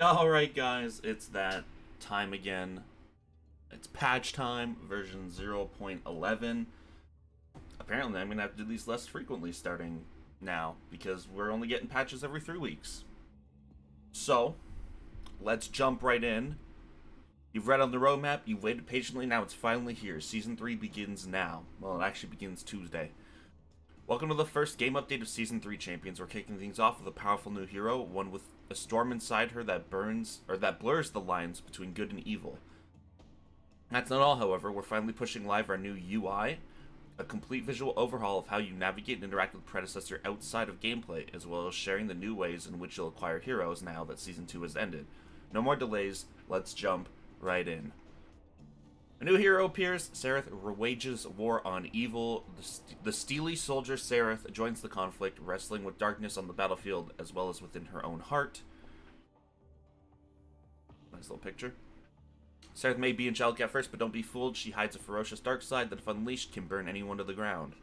Alright guys, it's that time again. It's patch time, version 0.11. Apparently I'm going to have to do these less frequently starting now, because we're only getting patches every 3 weeks. So, let's jump right in. You've read on the roadmap, you've waited patiently, now it's finally here. Season 3 begins now. Well, it actually begins Tuesday. Welcome to the first game update of Season 3 Champions. We're kicking things off with a powerful new hero, one with a storm inside her that blurs the lines between good and evil. That's not all, however. We're finally pushing live our new UI, a complete visual overhaul of how you navigate and interact with predecessor outside of gameplay, as well as sharing the new ways in which you'll acquire heroes now that Season 2 has ended. No more delays, let's jump right in. A new hero appears. Sereth wages war on evil. The steely soldier Sereth joins the conflict, wrestling with darkness on the battlefield as well as within her own heart. Nice little picture. Sereth may be angelic at first, but don't be fooled. She hides a ferocious dark side that, if unleashed, can burn anyone to the ground.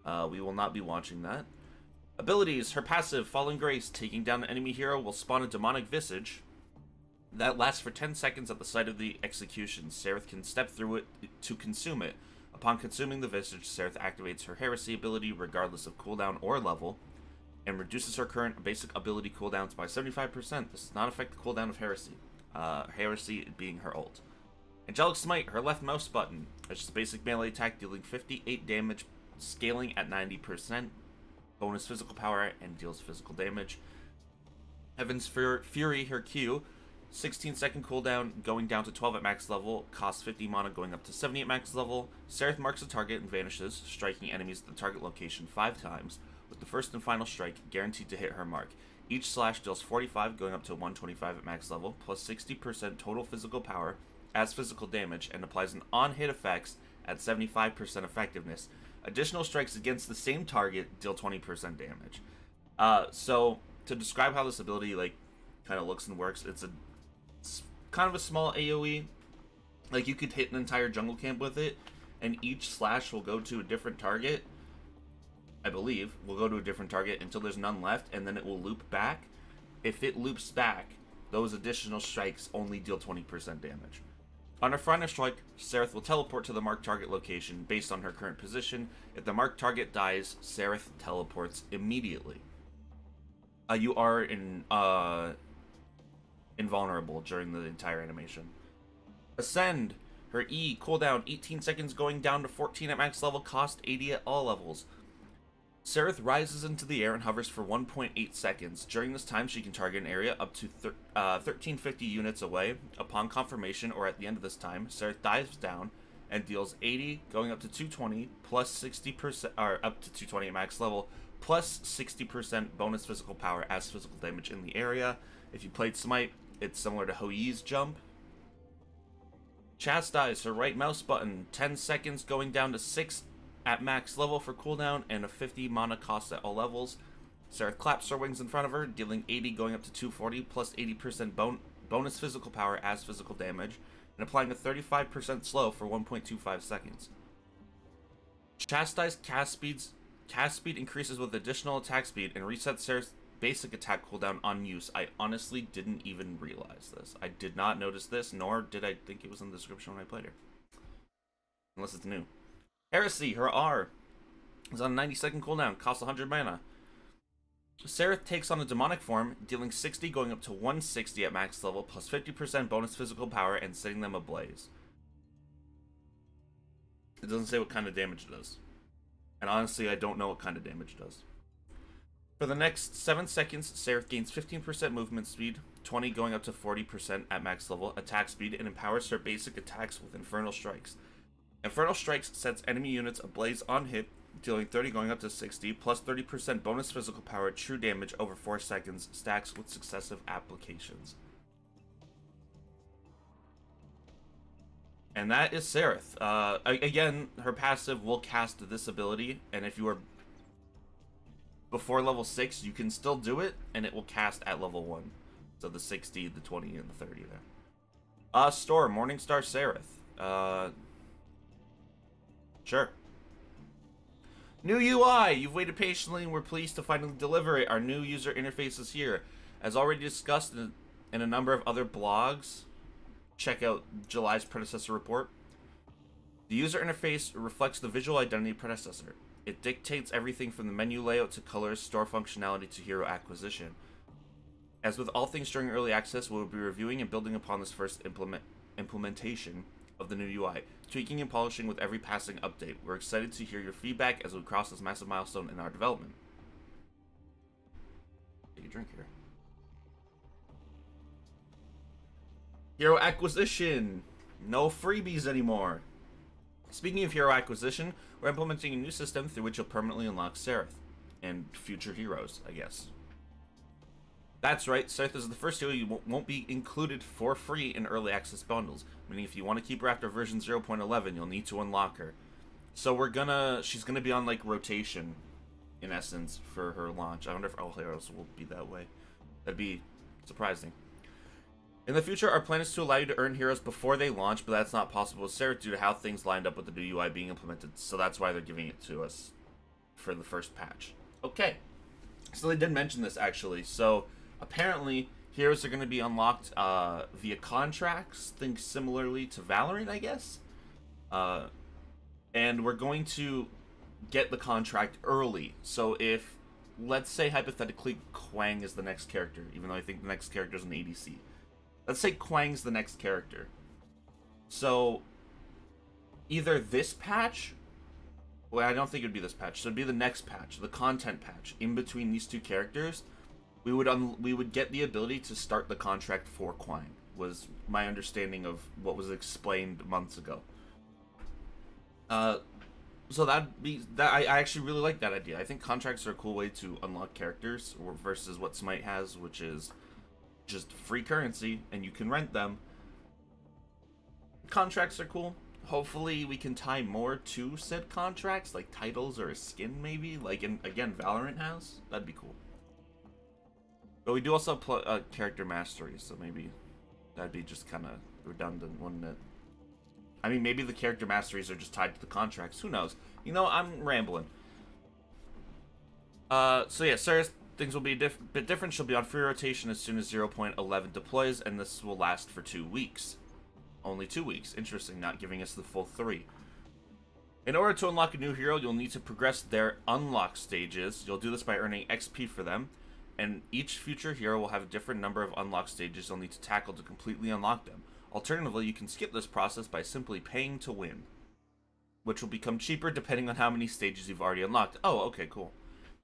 We will not be watching that. Abilities. Her passive, Fallen Grace. Taking down an enemy hero will spawn a demonic visage that lasts for 10 seconds at the site of the execution. Sereth can step through it to consume it. Upon consuming the visage, Sereth activates her Heresy ability regardless of cooldown or level, and reduces her current basic ability cooldowns by 75%. This does not affect the cooldown of Heresy. Heresy being her ult. Angelic Smite, her left mouse button. It's just a basic melee attack dealing 58 damage, scaling at 90%. Bonus physical power and deals physical damage. Heaven's Fury, her Q. 16-second cooldown, going down to 12 at max level, costs 50 mana going up to 70 at max level. Sereth marks a target and vanishes, striking enemies at the target location 5 times, with the first and final strike guaranteed to hit her mark. Each slash deals 45 going up to 125 at max level, plus 60% total physical power as physical damage, and applies an on-hit effects at 75% effectiveness. Additional strikes against the same target deal 20% damage. So, to describe how this ability kind of looks and works, it's kind of a small AoE. Like, you could hit an entire jungle camp with it, and each slash will go to a different target. I believe will go to a different target until there's none left, and then it will loop back. If it loops back, those additional strikes only deal 20% damage. On her final strike, Sereth will teleport to the marked target location based on her current position. If the marked target dies, Sereth teleports immediately. You are invulnerable during the entire animation. Ascend. Her E, cooldown 18 seconds going down to 14 at max level, cost 80 at all levels. Sereth rises into the air and hovers for 1.8 seconds. During this time, she can target an area up to 1350 units away. Upon confirmation, or at the end of this time, Sereth dives down and deals 80 going up to 220 plus 60%, or up to 220 at max level, plus 60% bonus physical power as physical damage in the area. If you played Smite, it's similar to Hoi's jump. Chastise, her right mouse button, 10 seconds going down to 6 at max level for cooldown, and a 50 mana cost at all levels. Sereth claps her wings in front of her, dealing 80 going up to 240 plus 80% bonus physical power as physical damage, and applying a 35% slow for 1.25 seconds. Chastise cast speed increases with additional attack speed and resets Sereth's basic attack cooldown on use. I honestly didn't even realize this. I did not notice this, nor did I think it was in the description when I played her. Unless it's new. Heresy, her R, is on a 90-second cooldown, costs 100 mana. Sereth takes on a demonic form, dealing 60 going up to 160 at max level, plus 50% bonus physical power and setting them ablaze. It doesn't say what kind of damage it does. And honestly, I don't know what kind of damage it does. For the next 7 seconds, Sereth gains 15% movement speed, 20 going up to 40% at max level, attack speed, and empowers her basic attacks with Infernal Strikes. Infernal Strikes sets enemy units ablaze on hit, dealing 30 going up to 60, plus 30% bonus physical power, true damage over 4 seconds, stacks with successive applications. And that is Sereth. Again, her passive will cast this ability, and if you are before level 6, you can still do it, and it will cast at level 1. So the 60, the 20, and the 30 there. Store, Morningstar Sereth. Sure. New UI! You've waited patiently and we're pleased to finally deliver it. Our new user interface is here. As already discussed and a number of other blogs, check out July's predecessor report. The user interface reflects the visual identity predecessor. It dictates everything from the menu layout to colors, store functionality to hero acquisition. As with all things during early access, we will be reviewing and building upon this first implementation of the new UI, tweaking and polishing with every passing update. We're excited to hear your feedback as we cross this massive milestone in our development. Take a drink here. Hero acquisition! No freebies anymore! Speaking of hero acquisition, we're implementing a new system through which you'll permanently unlock Seraph. And future heroes, I guess. That's right, Seraph is the first hero you won't be included for free in early access bundles. Meaning if you want to keep her after version 0.11, you'll need to unlock her. So she's gonna be on like rotation, in essence, for her launch. I wonder if all heroes will be that way. That'd be surprising. In the future, our plan is to allow you to earn heroes before they launch, but that's not possible with Seraph due to how things lined up with the new UI being implemented. So that's why they're giving it to us for the first patch. Okay. So they did mention this, actually. So apparently, heroes are going to be unlocked via contracts, think similarly to Valorant, I guess. And we're going to get the contract early. So if, let's say, hypothetically, Kwang is the next character, even though I think the next character is an ADC. Let's say Kwang's the next character. So, either this patch... Well, I don't think it would be this patch. So it'd be the next patch, the content patch. In between these two characters, we would get the ability to start the contract for Kwang. Was my understanding of what was explained months ago. So I actually really like that idea. I think contracts are a cool way to unlock characters versus what Smite has, which is just free currency, and you can rent them. Contracts are cool. Hopefully we can tie more to said contracts, like titles or a skin maybe, like again Valorant has. That'd be cool. But we do also have character mastery, so maybe that'd be just kind of redundant, wouldn't it? I mean, maybe the character masteries are just tied to the contracts. Who knows? You know, I'm rambling. So yeah, Sarah's things will be a bit different. She'll be on free rotation as soon as 0.11 deploys, and this will last for 2 weeks. Only 2 weeks. Interesting, not giving us the full 3. In order to unlock a new hero, you'll need to progress their unlock stages. You'll do this by earning XP for them, and each future hero will have a different number of unlock stages you'll need to tackle to completely unlock them. Alternatively, you can skip this process by simply paying to win, which will become cheaper depending on how many stages you've already unlocked. Oh, okay, cool.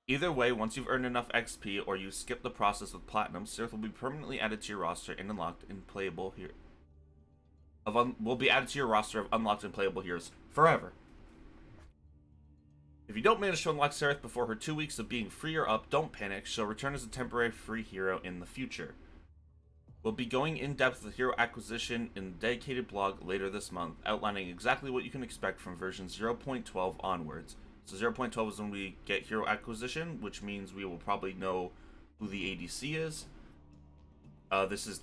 Either way, once you've earned enough XP or you skip the process with Platinum, Seraph will be permanently added to your roster and unlocked and playable here. Will be added to your roster of unlocked and playable heroes forever. If you don't manage to unlock Seraph before her 2 weeks of being free or up, don't panic. She'll return as a temporary free hero in the future. We'll be going in depth with hero acquisition in the dedicated blog later this month, outlining exactly what you can expect from version 0.12 onwards. So 0.12 is when we get hero acquisition, which means we will probably know who the ADC is. This is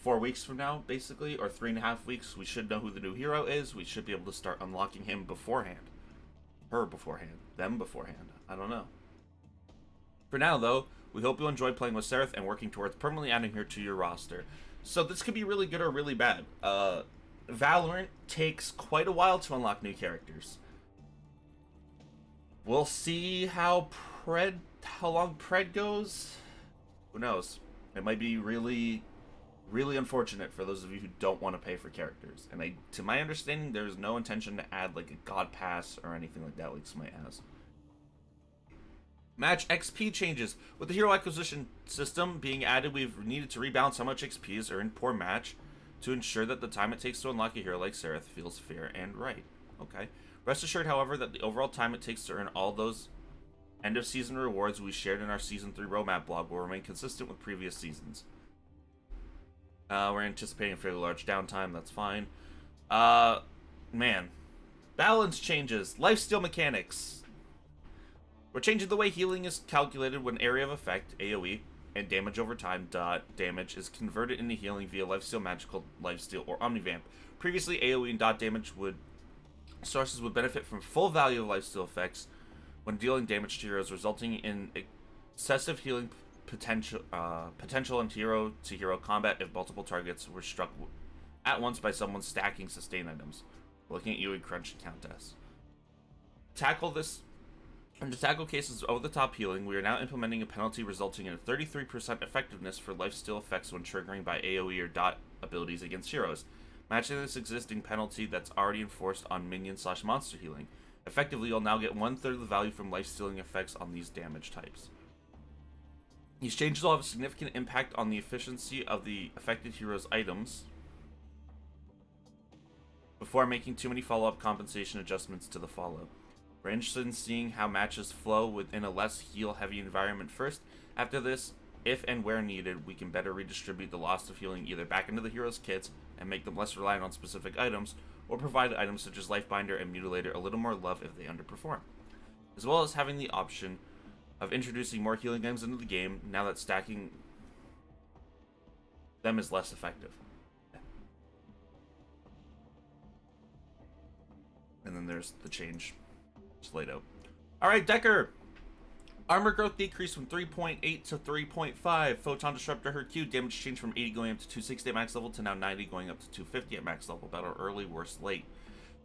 4 weeks from now, basically, or 3.5 weeks. We should know who the new hero is. We should be able to start unlocking him beforehand. Her beforehand. Them beforehand. I don't know. For now, though, we hope you'll enjoy playing with Seraph and working towards permanently adding her to your roster. So this could be really good or really bad. Valorant takes quite a while to unlock new characters. We'll see how long Pred goes. Who knows? It might be really, really unfortunate for those of you who don't want to pay for characters. And to my understanding, there's no intention to add like a God Pass or anything like that like Smite has. Match XP changes. With the hero acquisition system being added, we've needed to rebalance how much XP is earned per match to ensure that the time it takes to unlock a hero like Seraph feels fair and right. Okay. Rest assured, however, that the overall time it takes to earn all those end-of-season rewards we shared in our Season 3 roadmap blog will remain consistent with previous seasons. We're anticipating a fairly large downtime, that's fine. Man. Balance changes. Lifesteal mechanics. We're changing the way healing is calculated when area of effect, AoE, and damage over time, damage, is converted into healing via lifesteal, magical lifesteal, or omnivamp. Previously, AoE and damage sources would benefit from full value of lifesteal effects when dealing damage to heroes, resulting in excessive healing potential and hero-to-hero combat if multiple targets were struck at once by someone stacking sustain items. Looking at you in crunch contests. Tackle this. And to tackle cases of over-the-top healing, we are now implementing a penalty resulting in a 33% effectiveness for lifesteal effects when triggering by AoE or dot abilities against heroes, matching this existing penalty that's already enforced on minion/monster healing. Effectively, you'll now get 1/3 of the value from life-stealing effects on these damage types. These changes will have a significant impact on the efficiency of the affected hero's items before making too many follow-up compensation adjustments to the follow. We're interested in seeing how matches flow within a less heal-heavy environment first. After this, if and where needed, we can better redistribute the loss of healing either back into the hero's kits and make them less reliant on specific items, or provide items such as Lifebinder and Mutilator a little more love if they underperform. As well as having the option of introducing more healing items into the game now that stacking them is less effective. And then there's the change just laid out. Alright, Decker! Armor growth decreased from 3.8 to 3.5. Photon Disruptor, her Q damage changed from 80 going up to 260 at max level to now 90 going up to 250 at max level. Better early, worse late.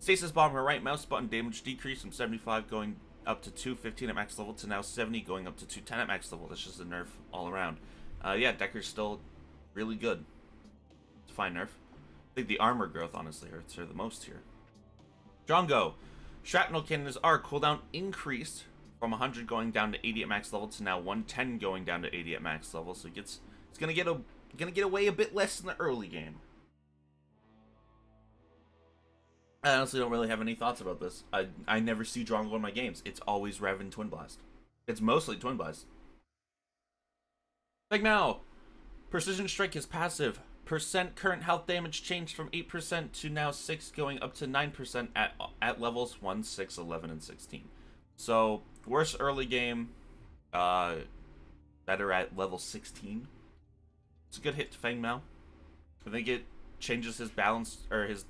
Stasis Bomb, her right mouse button damage decreased from 75 going up to 215 at max level to now 70 going up to 210 at max level. That's just a nerf all around. Yeah, Decker's still really good. It's a fine nerf. I think the armor growth honestly hurts her the most here. Drongo. Shrapnel Cannon's R cooldown increased from 100 going down to 80 at max level to now 110 going down to 80 at max level. So it's gonna get away a bit less in the early game. I honestly don't really have any thoughts about this. I never see Drongo in my games. It's always Rev and Twin Blast. It's mostly Twin Blast. Like now, Precision Strike is passive. Percent current health damage changed from 8% to now 6 going up to 9% at levels 1, 6, 11, and 16. So, worse early game, better at level 16. It's a good hit to Feng Mao. I think it changes his balance, or his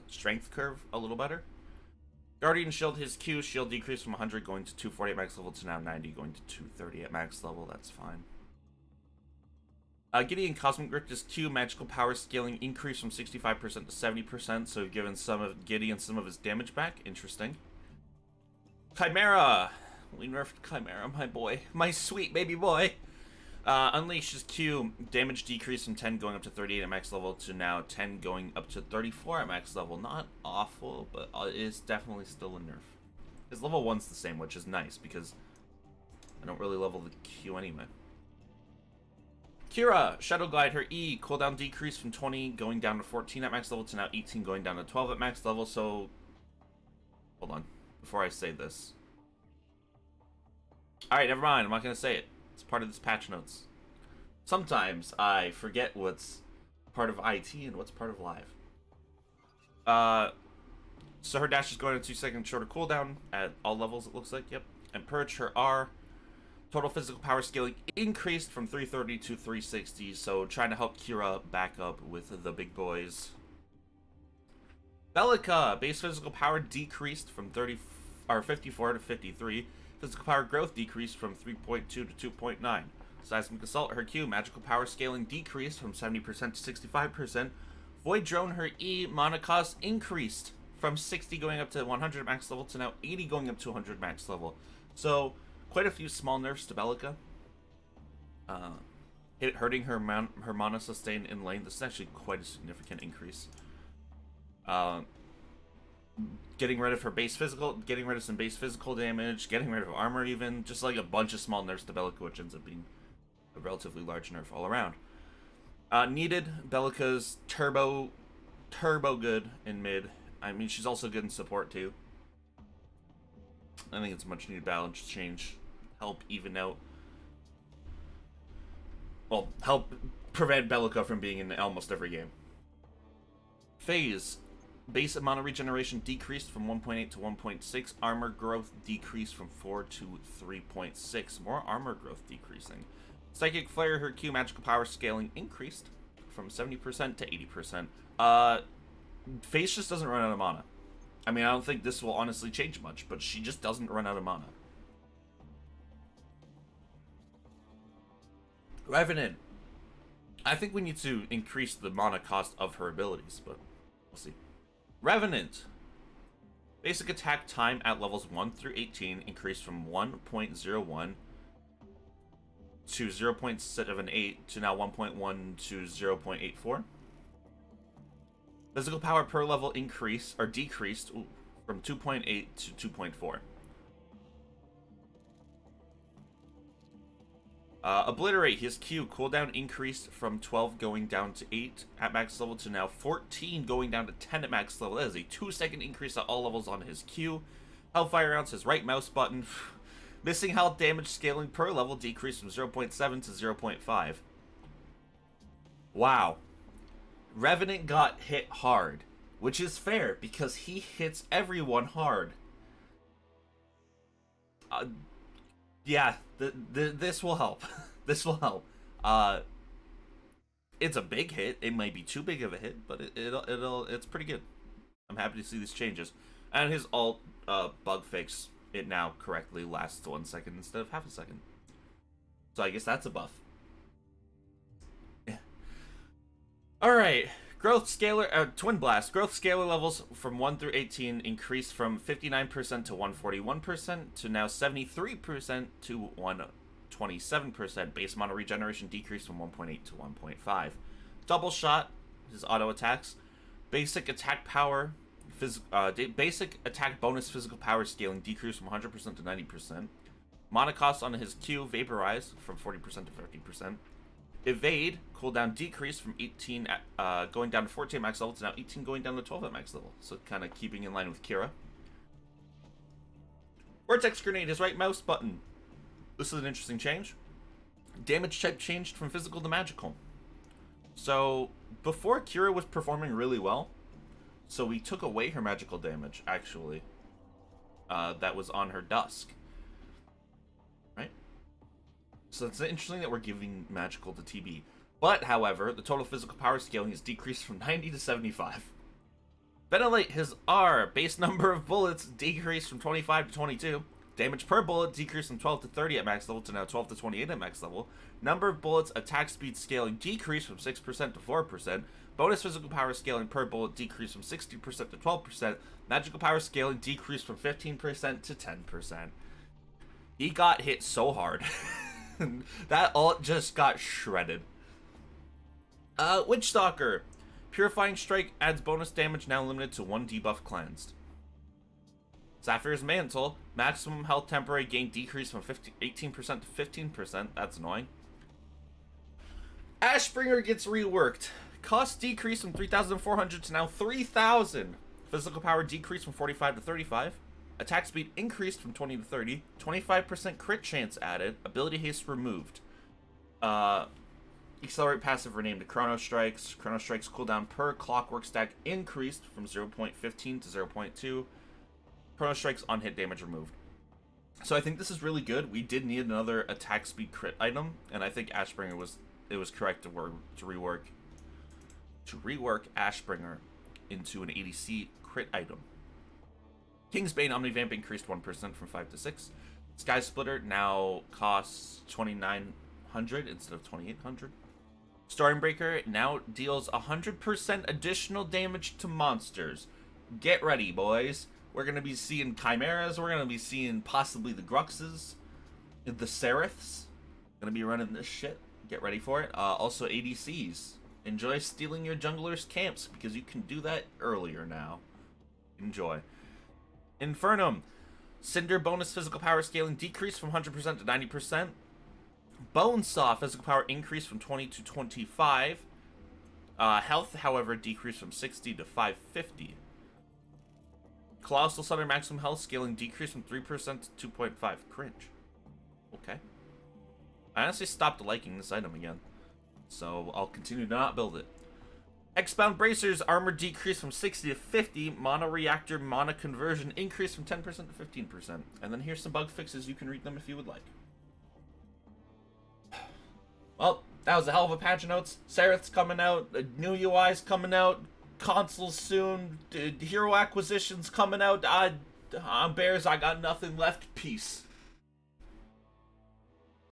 strength curve a little better. Guardian Shield, his Q shield decreased from 100 going to 240 at max level to now 90 going to 230 at max level. That's fine. Gideon Cosmic Grip, his Q magical power scaling increased from 65% to 70%, so we've given Gideon some of his damage back. Interesting. Chimera! We nerfed Chimera, my boy. My sweet baby boy! Unleash, his Q damage decreased from 10 going up to 38 at max level to now 10 going up to 34 at max level. Not awful, but it is definitely still a nerf. His level 1's the same, which is nice, because I don't really level the Q anyway. Kira, Shadow Glide, her E cooldown decreased from 20 going down to 14 at max level to now 18 going down to 12 at max level. So, hold on, before I say this. Alright, never mind, I'm not going to say it. It's part of this patch notes. Sometimes I forget what's part of IT and what's part of live. So her dash is going to 2 seconds shorter cooldown at all levels, it looks like, yep. And Purge, her R, total physical power scaling increased from 330 to 360, so trying to help Kira back up with the big boys. Bellica, base physical power decreased from 54 to 53. Physical power growth decreased from 3.2 to 2.9. Seismic Assault, her Q, magical power scaling decreased from 70% to 65%. Void Drone, her E, mana cost increased from 60 going up to 100 max level to now 80 going up to 100 max level. So, quite a few small nerfs to Bellica. Hurting her mana sustain in lane. This is actually quite a significant increase. Getting rid of her base physical, getting rid of some base physical damage, getting rid of armor even. Just like a bunch of small nerfs to Bellica, which ends up being a relatively large nerf all around. Needed, Bellica's turbo good in mid. I mean, she's also good in support too. I think it's a much needed balance change. Help even out. Well, help prevent Bellica from being in almost every game. Phase. Base mana regeneration decreased from 1.8 to 1.6. Armor growth decreased from 4 to 3.6. More armor growth decreasing. Psychic Flare, her Q magical power scaling increased from 70% to 80%. Phase just doesn't run out of mana. I mean, I don't think this will honestly change much, but she just doesn't run out of mana. Revenant. I think we need to increase the mana cost of her abilities, but we'll see. Revenant. Basic attack time at levels 1 through 18 increased from 1.01 to 0.78 to now 1.1 to 0.84. Physical power per level increased or decreased from 2.8 to 2.4. Obliterate. His Q cooldown increased from 12 going down to 8 at max level to now 14 going down to 10 at max level. That is a 2-second increase at all levels on his Q. Hellfire Ounce, his right mouse button. Missing health damage scaling per level decreased from 0.7 to 0.5. Wow. Revenant got hit hard, which is fair because he hits everyone hard. Yeah, this will help. This will help. It's a big hit. It might be too big of a hit, but it's pretty good. I'm happy to see these changes. And his alt bug fix it now correctly lasts 1 second instead of half a second. So I guess that's a buff. Yeah. All right. Growth scalar, Twin Blast. Growth scalar levels from 1 through 18 increased from 59% to 141% to now 73% to 127%. Base mana regeneration decreased from 1.8 to 1.5. Double shot, his auto attacks. Basic attack power, basic attack bonus physical power scaling decreased from 100% to 90%. Mana cost on his Q vaporize from 40% to 50%. Evade cooldown decreased from 18 going down to 14 max level to now 18 going down to 12 at max level. So kind of keeping in line with Kira. Vortex Grenade, his right mouse button. This is an interesting change. Damage type changed from physical to magical. So before Kira was performing really well, so we took away her magical damage actually. That was on her Dusk. So it's interesting that we're giving magical to TB. But, however, the total physical power scaling is decreased from 90 to 75. Ventilate, his R. Base number of bullets decreased from 25 to 22. Damage per bullet decreased from 12 to 30 at max level to now 12 to 28 at max level. Number of bullets attack speed scaling decreased from 6% to 4%. Bonus physical power scaling per bullet decreased from 60% to 12%. Magical power scaling decreased from 15% to 10%. He got hit so hard. That ult just got shredded. Witch Stalker. Purifying Strike adds bonus damage now limited to 1 debuff cleansed. Sapphire's Mantle. Maximum health temporary gain decreased from 18% to 15%. That's annoying. Ashbringer gets reworked. Cost decreased from 3,400 to now 3,000. Physical power decreased from 45 to 35. Attack speed increased from 20 to 30. 25% crit chance added. Ability haste removed. Accelerate passive renamed to Chrono Strikes. Chrono Strikes cooldown per clockwork stack increased from 0.15 to 0.2. Chrono Strikes on hit damage removed. So I think this is really good. We did need another attack speed crit item, and I think Ashbringer was correct to rework Ashbringer into an ADC crit item. Kingsbane Omnivamp increased 1% from 5 to 6. Sky Splitter now costs 2,900 instead of 2,800. Stormbreaker now deals 100% additional damage to monsters. Get ready, boys. We're going to be seeing Chimeras. We're going to be seeing possibly the Gruxes. The Sereths. Going to be running this shit. Get ready for it. Also ADCs. Enjoy stealing your junglers' camps because you can do that earlier now. Enjoy. Infernum. Cinder bonus physical power scaling decreased from 100% to 90%. Bonesaw physical power increased from 20 to 25. Health, however, decreased from 60 to 550. Colossal Sunder maximum health scaling decreased from 3% to 2.5. Cringe. Okay. I honestly stopped liking this item again, so I'll continue to not build it. X-Bound Bracers, armor decreased from 60 to 50. Mana Reactor, mana conversion increased from 10% to 15%. And then here's some bug fixes. You can read them if you would like. Well, that was a hell of a patch of notes. Sereth's coming out. New UI's coming out. Consoles soon. Hero acquisitions coming out. Bears, I got nothing left. Peace.